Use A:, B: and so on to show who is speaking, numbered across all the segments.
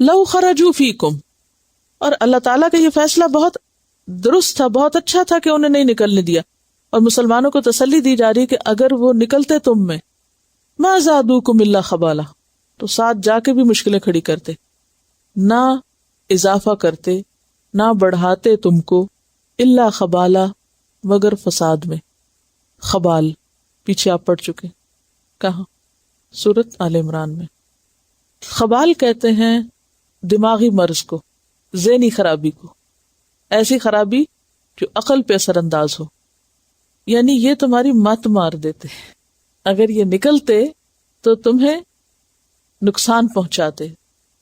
A: لو خرجوا فیکم، اور اللہ تعالیٰ کا یہ فیصلہ بہت درست تھا، بہت اچھا تھا کہ انہیں نہیں نکلنے دیا، اور مسلمانوں کو تسلی دی جا رہی کہ اگر وہ نکلتے تم میں، ما زادوکم الا خبالا، تو ساتھ جا کے بھی مشکلیں کھڑی کرتے، نہ اضافہ کرتے، نہ بڑھاتے تم کو، الا خبالا، مگر فساد میں۔ خبال پیچھے آپ پڑھ چکے، کہاں؟ سورۃ آل عمران میں۔ خبال کہتے ہیں دماغی مرض کو، ذہنی خرابی کو، ایسی خرابی جو عقل پہ اثر انداز ہو، یعنی یہ تمہاری مت مار دیتے، اگر یہ نکلتے تو تمہیں نقصان پہنچاتے،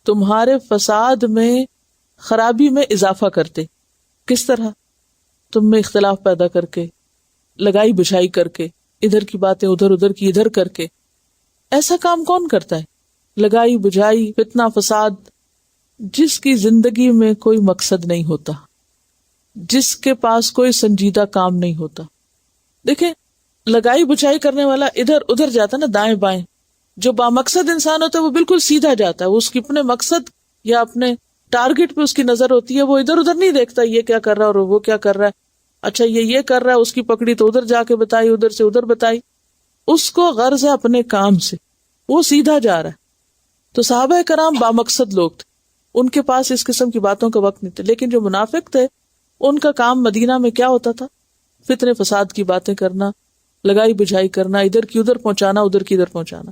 A: تمہارے فساد میں، خرابی میں اضافہ کرتے۔ کس طرح؟ تم میں اختلاف پیدا کر کے، لگائی بچھائی کر کے، ادھر کی باتیں ادھر، ادھر کی ادھر کر کے۔ ایسا کام کون کرتا ہے؟ لگائی بجھائی، فتنہ فساد، جس کی زندگی میں کوئی مقصد نہیں ہوتا، جس کے پاس کوئی سنجیدہ کام نہیں ہوتا۔ دیکھیں، لگائی بچھائی کرنے والا ادھر ادھر جاتا نا، دائیں بائیں۔ جو بامقصد انسان ہوتا ہے وہ بالکل سیدھا جاتا ہے، وہ اس کی اپنے مقصد یا اپنے ٹارگٹ پہ اس کی نظر ہوتی ہے، وہ ادھر ادھر نہیں دیکھتا یہ کیا کر رہا ہے اور وہ کیا کر رہا ہے، اچھا یہ کر رہا ہے، اس کی پکڑی تو ادھر جا کے بتائی، ادھر سے ادھر بتائی، اس کو غرض ہے اپنے کام سے، وہ سیدھا جا رہا ہے۔ تو صحابہ کرام بامقصد لوگ تھے، ان کے پاس اس قسم کی باتوں کا وقت نہیں تھا، لیکن جو منافق تھے ان کا کام مدینہ میں کیا ہوتا تھا؟ فتنے فساد کی باتیں کرنا، لگائی بجھائی کرنا، ادھر کی ادھر پہنچانا، ادھر کی ادھر پہنچانا،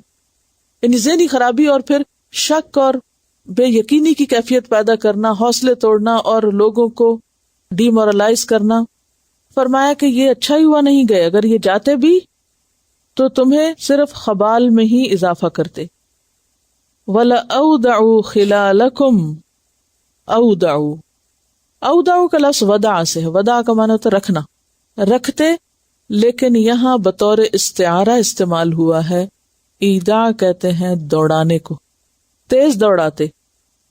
A: یعنی ذہنی خرابی اور پھر شک اور بے یقینی کی کیفیت پیدا کرنا، حوصلے توڑنا اور لوگوں کو ڈی مورلائز کرنا۔ فرمایا کہ یہ اچھا ہی ہوا نہیں گئے، اگر یہ جاتے بھی تو تمہیں صرف خبال میں ہی اضافہ کرتے۔ وَلَأَوْدَعُوا خِلَالَكُمْ، اودعوا کا لفظ ودع سے ہے، ودع کا معنی ہوتا ہے رکھنا، رکھتے، لیکن یہاں بطور استعارہ استعمال ہوا ہے۔ ایداع کہتے ہیں دوڑانے کو، تیز دوڑاتے۔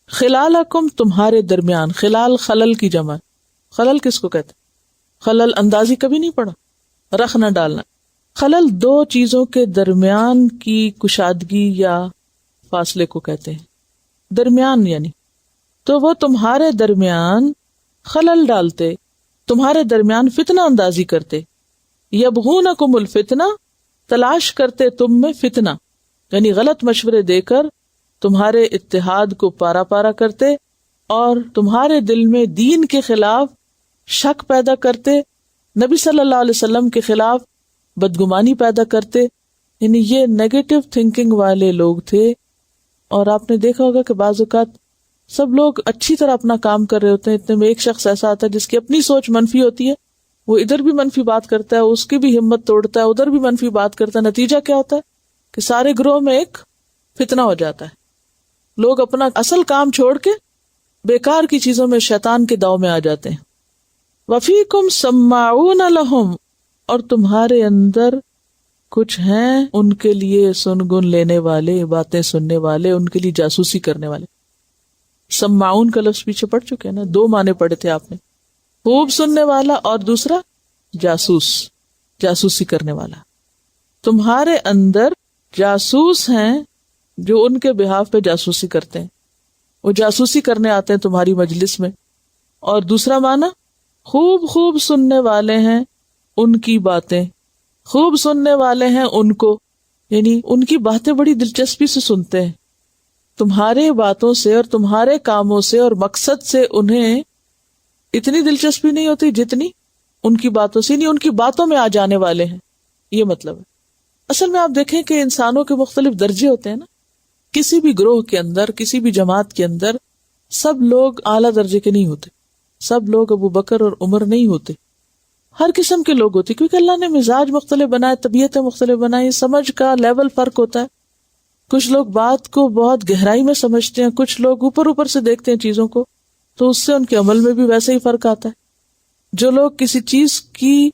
A: خلالکم تمہارے درمیان، خلال خلل کی جمع، خلل کس کو کہتے ہیں؟ خلل اندازی کبھی نہیں پڑھا، رخ نہ ڈالنا۔ خلل دو چیزوں کے درمیان کی کشادگی یا فاصلے کو کہتے ہیں، درمیان یعنی، تو وہ تمہارے درمیان خلل ڈالتے، تمہارے درمیان فتنہ اندازی کرتے۔ یبغونکم الفتنہ، تلاش کرتے تم میں فتنہ، یعنی غلط مشورے دے کر تمہارے اتحاد کو پارا پارا کرتے اور تمہارے دل میں دین کے خلاف شک پیدا کرتے، نبی صلی اللہ علیہ وسلم کے خلاف بدگمانی پیدا کرتے، یعنی یہ نیگیٹو تھنکنگ والے لوگ تھے۔ اور آپ نے دیکھا ہوگا کہ بعض اوقات سب لوگ اچھی طرح اپنا کام کر رہے ہوتے ہیں، اتنے میں ایک شخص ایسا آتا ہے جس کی اپنی سوچ منفی ہوتی ہے، وہ ادھر بھی منفی بات کرتا ہے، اس کی بھی ہمت توڑتا ہے، ادھر بھی منفی بات کرتا ہے، نتیجہ کیا ہوتا ہے کہ سارے گروہ میں ایک فتنہ ہو جاتا ہے، لوگ اپنا اصل کام چھوڑ کے بیکار کی چیزوں میں شیطان کے داؤ میں آ جاتے ہیں۔ وَفِيكُمْ سَمَّاعُونَ لَهُمْ، اور تمہارے اندر کچھ ہیں ان کے لیے سن گن لینے والے، باتیں سننے والے، ان کے لیے جاسوسی کرنے والے۔ سماعون کا لفظ پیچھے پڑھ چکے ہیں نا، دو معنی پڑھے تھے آپ نے، خوب سننے والا اور دوسرا جاسوس، جاسوسی کرنے والا۔ تمہارے اندر جاسوس ہیں جو ان کے بہاف پہ جاسوسی کرتے ہیں، وہ جاسوسی کرنے آتے ہیں تمہاری مجلس میں۔ اور دوسرا معنی خوب خوب سننے والے ہیں ان کی باتیں، خوب سننے والے ہیں ان کو، یعنی ان کی باتیں بڑی دلچسپی سے سنتے ہیں، تمہارے باتوں سے اور تمہارے کاموں سے اور مقصد سے انہیں اتنی دلچسپی نہیں ہوتی جتنی ان کی باتوں سے، نہیں ان کی باتوں میں آ جانے والے ہیں، یہ مطلب ہے۔ اصل میں آپ دیکھیں کہ انسانوں کے مختلف درجے ہوتے ہیں نا، کسی بھی گروہ کے اندر، کسی بھی جماعت کے اندر سب لوگ اعلیٰ درجے کے نہیں ہوتے، سب لوگ ابو بکر اور عمر نہیں ہوتے، ہر قسم کے لوگ ہوتے، کیونکہ اللہ نے مزاج مختلف بنائے، طبیعتیں مختلف بنائی، سمجھ کا لیول فرق ہوتا ہے۔ کچھ لوگ بات کو بہت گہرائی میں سمجھتے ہیں، کچھ لوگ اوپر اوپر سے دیکھتے ہیں چیزوں کو، تو اس سے ان کے عمل میں بھی ویسے ہی فرق آتا ہے۔ جو لوگ کسی چیز کی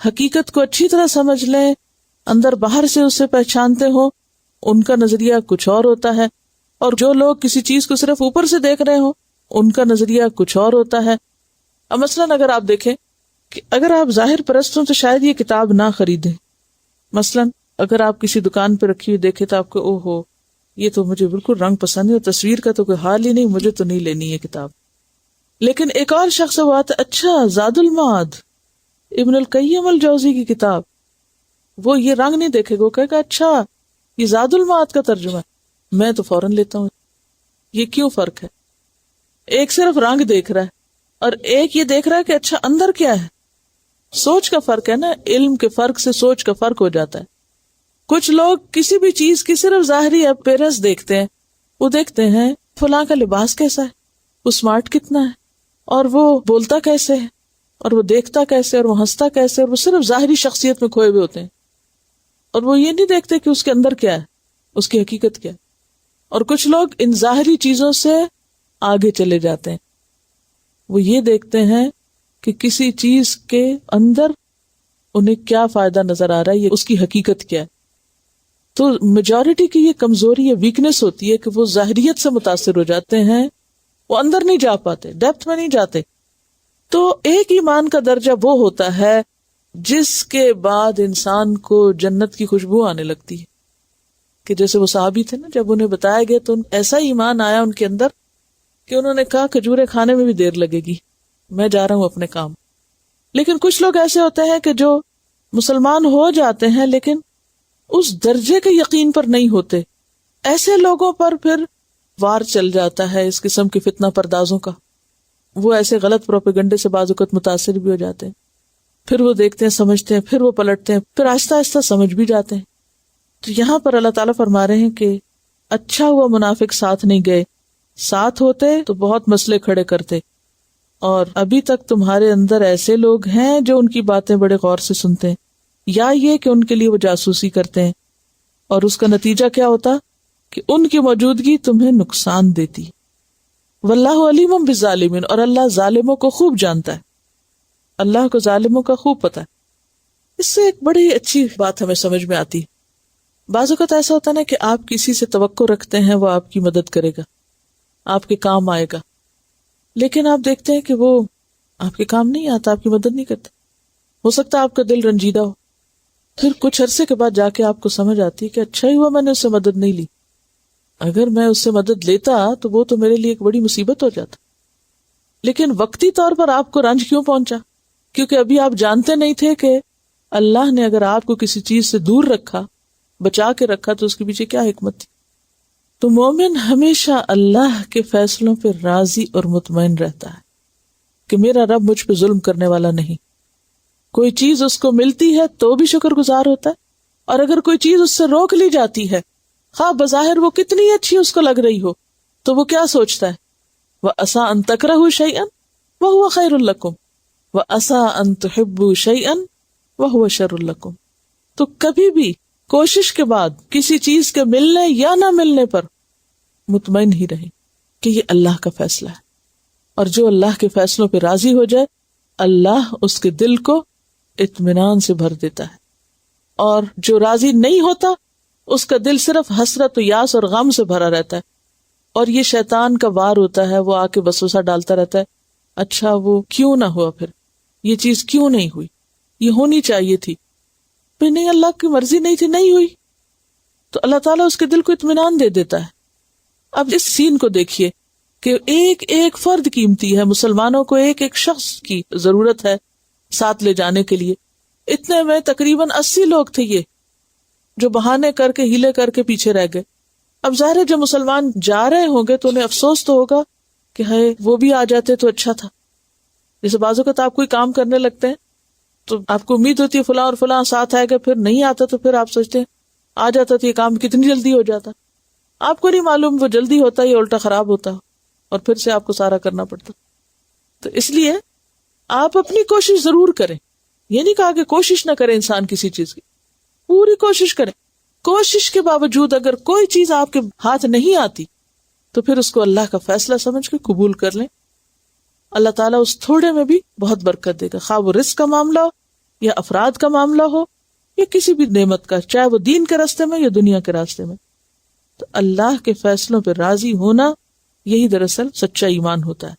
A: حقیقت کو اچھی طرح سمجھ لیں، اندر باہر سے اسے پہچانتے ہوں، ان کا نظریہ کچھ اور ہوتا ہے، اور جو لوگ کسی چیز کو صرف اوپر سے دیکھ رہے ہوں ان کا نظریہ کچھ اور ہوتا ہے۔ اب مثلاً اگر آپ دیکھیں کہ اگر آپ ظاہر پرست ہوں تو شاید یہ کتاب نہ خریدیں، مثلاً اگر آپ کسی دکان پہ رکھی ہوئی دیکھیں تو آپ کو او ہو یہ تو مجھے بالکل رنگ پسند ہے، تصویر کا تو کوئی حال ہی نہیں، مجھے تو نہیں لینی ہے کتاب. لیکن ایک اور شخص وہ آتا ہے، اچھا زاد المعاد ابن القیم الجوزی کی کتاب، وہ یہ رنگ نہیں دیکھے گا، وہ کہے گا اچھا یہ زاد المعاد کا ترجمہ ہے، میں تو فوراً لیتا ہوں. یہ کیوں فرق ہے؟ ایک صرف رنگ دیکھ رہا ہے اور ایک یہ دیکھ رہا ہے کہ اچھا اندر کیا ہے. سوچ کا فرق ہے نا، علم کے فرق سے سوچ کا فرق ہو جاتا ہے. کچھ لوگ کسی بھی چیز کی صرف ظاہری اپیرنس دیکھتے ہیں، وہ دیکھتے ہیں فلاں کا لباس کیسا ہے، وہ اسمارٹ کتنا ہے، اور وہ بولتا کیسے ہے، اور وہ دیکھتا کیسے، اور وہ ہنستا کیسے، اور وہ صرف ظاہری شخصیت میں کھوئے ہوئے ہوتے ہیں، اور وہ یہ نہیں دیکھتے کہ اس کے اندر کیا ہے، اس کی حقیقت کیا ہے. اور کچھ لوگ ان ظاہری چیزوں سے آگے چلے جاتے ہیں، وہ یہ دیکھتے ہیں کہ کسی چیز کے اندر انہیں کیا فائدہ نظر آ رہا ہے، یہ اس کی حقیقت کیا ہے. تو میجورٹی کی یہ کمزوری یا ویکنس ہوتی ہے کہ وہ ظاہریت سے متاثر ہو جاتے ہیں، وہ اندر نہیں جا پاتے، ڈیپتھ میں نہیں جاتے. تو ایک ایمان کا درجہ وہ ہوتا ہے جس کے بعد انسان کو جنت کی خوشبو آنے لگتی ہے، کہ جیسے وہ صحابی تھے نا، جب انہیں بتایا گیا تو ایسا ایمان آیا ان کے اندر کہ انہوں نے کہا کھجورے کھانے میں بھی دیر لگے گی، میں جا رہا ہوں اپنے کام. لیکن کچھ لوگ ایسے ہوتے ہیں کہ جو مسلمان ہو جاتے ہیں لیکن اس درجے کے یقین پر نہیں ہوتے. ایسے لوگوں پر پھر وار چل جاتا ہے اس قسم کی فتنہ پردازوں کا. وہ ایسے غلط پروپیگنڈے سے بعض اوقات متاثر بھی ہو جاتے ہیں، پھر وہ دیکھتے ہیں، سمجھتے ہیں، پھر وہ پلٹتے ہیں، پھر آہستہ آہستہ سمجھ بھی جاتے ہیں. تو یہاں پر اللہ تعالیٰ فرما رہے ہیں کہ اچھا ہوا منافق ساتھ نہیں گئے، ساتھ ہوتے تو بہت مسئلے کھڑے کرتے. اور ابھی تک تمہارے اندر ایسے لوگ ہیں جو ان کی باتیں بڑے غور سے سنتے ہیں، یا یہ کہ ان کے لیے وہ جاسوسی کرتے ہیں، اور اس کا نتیجہ کیا ہوتا کہ ان کی موجودگی تمہیں نقصان دیتی. واللہ علیم بالظالمین، اور اللہ ظالموں کو خوب جانتا ہے، اللہ کو ظالموں کا خوب پتہ ہے. اس سے ایک بڑی اچھی بات ہمیں سمجھ میں آتی. بعض اوقات ایسا ہوتا ہے نا کہ آپ کسی سے توقع رکھتے ہیں وہ آپ کی مدد کرے گا، آپ کے کام آئے گا، لیکن آپ دیکھتے ہیں کہ وہ آپ کے کام نہیں آتا، آپ کی مدد نہیں کرتا. ہو سکتا ہے آپ کا دل رنجیدہ ہو، پھر کچھ عرصے کے بعد جا کے آپ کو سمجھ آتی ہے کہ اچھا ہی ہوا میں نے اس سے مدد نہیں لی، اگر میں اس سے مدد لیتا تو وہ تو میرے لیے ایک بڑی مصیبت ہو جاتا. لیکن وقتی طور پر آپ کو رنج کیوں پہنچا؟ کیونکہ ابھی آپ جانتے نہیں تھے کہ اللہ نے اگر آپ کو کسی چیز سے دور رکھا، بچا کے رکھا، تو اس کے پیچھے کیا حکمت تھی. تو مومن ہمیشہ اللہ کے فیصلوں پہ راضی اور مطمئن رہتا ہے کہ میرا رب مجھ پہ ظلم کرنے والا نہیں. کوئی چیز اس کو ملتی ہے تو بھی شکر گزار ہوتا ہے، اور اگر کوئی چیز اس سے روک لی جاتی ہے، خواہ بظاہر وہ کتنی اچھی اس کو لگ رہی ہو، تو وہ کیا سوچتا ہے؟ وَعَسَىٰ أَن تَكْرَهُوا شَيْئًا وَهُوَ خَيْرٌ لَكُمْ وَعَسَىٰ أَن تُحِبُّوا شَيْئًا وَهُوَ شَرٌ لَكُمْ. تو کبھی بھی کوشش کے بعد کسی چیز کے ملنے یا نہ ملنے پر مطمئن ہی رہیں کہ یہ اللہ کا فیصلہ ہے، اور جو اللہ کے فیصلوں پہ راضی ہو جائے اللہ اس کے دل کو اطمینان سے بھر دیتا ہے، اور جو راضی نہیں ہوتا اس کا دل صرف حسرت و یاس اور غم سے بھرا رہتا ہے. اور یہ شیطان کا وار ہوتا ہے، وہ آ کے وسوسہ ڈالتا رہتا ہے، اچھا وہ کیوں نہ ہوا، پھر یہ چیز کیوں نہیں ہوئی، یہ ہونی چاہیے تھی، پھر نہیں اللہ کی مرضی نہیں تھی، نہیں ہوئی، تو اللہ تعالیٰ اس کے دل کو اطمینان دے دیتا ہے. اب اس سین کو دیکھیے کہ ایک ایک فرد قیمتی ہے، مسلمانوں کو ایک ایک شخص کی ضرورت ہے ساتھ لے جانے کے لیے. اتنے میں تقریباً 80 لوگ تھے یہ جو بہانے کر کے ہیلے کر کے پیچھے رہ گئے. اب ظاہر ہے جب مسلمان جا رہے ہوں گے تو انہیں افسوس تو ہوگا کہ ہائے وہ بھی آ جاتے تو اچھا تھا. جیسے بعض اوقات آپ کوئی کام کرنے لگتے ہیں تو آپ کو امید ہوتی ہے فلاں اور فلاں ساتھ آئے گا، پھر نہیں آتا تو پھر آپ سوچتے ہیں آ جاتا تو یہ کام کتنی جلدی ہو جاتا. آپ کو نہیں معلوم وہ جلدی ہوتا ہے یا الٹا خراب ہوتا اور پھر سے آپ کو سارا کرنا پڑتا. تو اس لیے آپ اپنی کوشش ضرور کریں. یہ نہیں کہا کہ کوشش نہ کرے انسان کسی چیز کی، پوری کوشش کریں. کوشش کے باوجود اگر کوئی چیز آپ کے ہاتھ نہیں آتی تو پھر اس کو اللہ کا فیصلہ سمجھ کے قبول کر لیں. اللہ تعالیٰ اس تھوڑے میں بھی بہت برکت دے گا، خواہ وہ رزق کا معاملہ ہو یا افراد کا معاملہ ہو یا کسی بھی نعمت کا، چاہے وہ دین کے راستے میں یا دنیا کے راستے میں. تو اللہ کے فیصلوں پہ راضی ہونا یہی دراصل سچا ایمان ہوتا ہے.